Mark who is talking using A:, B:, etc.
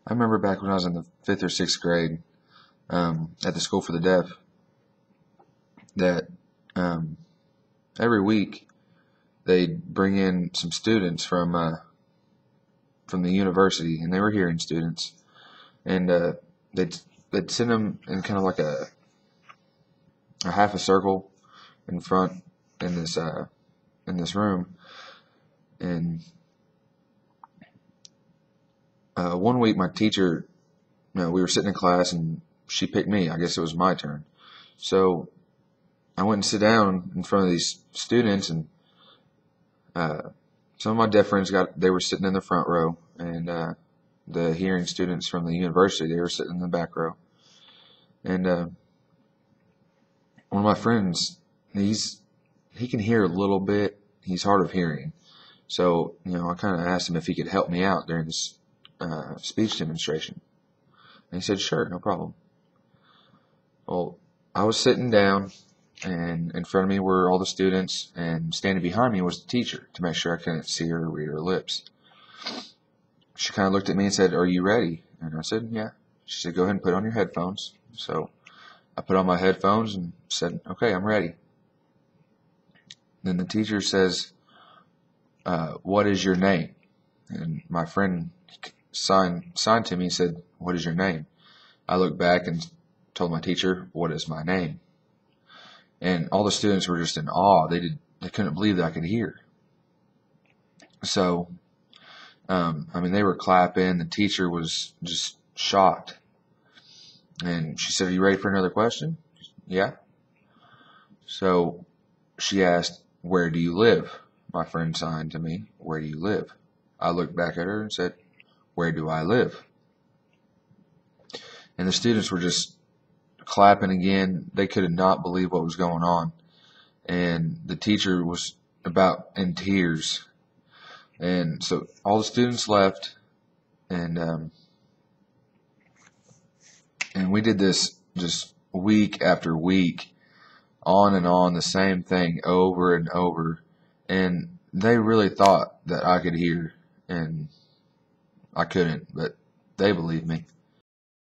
A: I remember back when I was in the fifth or sixth grade, at the school for the deaf, that um, every week they'd bring in some students from the university, and they were hearing students, and they'd they'd send them in kind of like a half a circle in front in this room, and one week my teacher, we were sitting in class and she picked me. I guess it was my turn. So I went and sit down in front of these students, and uh, some of my deaf friends they were sitting in the front row, and the hearing students from the university, they were sitting in the back row. And one of my friends, he can hear a little bit. He's hard of hearing. So, I kind of asked him if he could help me out during this speech demonstration. And he said, sure, no problem. Well, I was sitting down, and in front of me were all the students, and standing behind me was the teacher to make sure I couldn't see her or read her lips. She kind of looked at me and said, are you ready? And I said, yeah. She said, go ahead and put on your headphones. So I put on my headphones and said, okay, I'm ready. Then the teacher says, what is your name? And my friend signed to me and said, what is your name? I looked back and told my teacher, what is my name? And all the students were just in awe. They couldn't believe that I could hear. So, they were clapping. The teacher was just shocked. And she said, are you ready for another question? Yeah. So she asked, where do you live? My friend signed to me, where do you live? I looked back at her and said, where do I live? And the students were just clapping again. They could not believe what was going on. And the teacher was about in tears. And so all the students left, and we did this just week after week, on and on, the same thing over and over. And they really thought that I could hear, and I couldn't, but they believed me.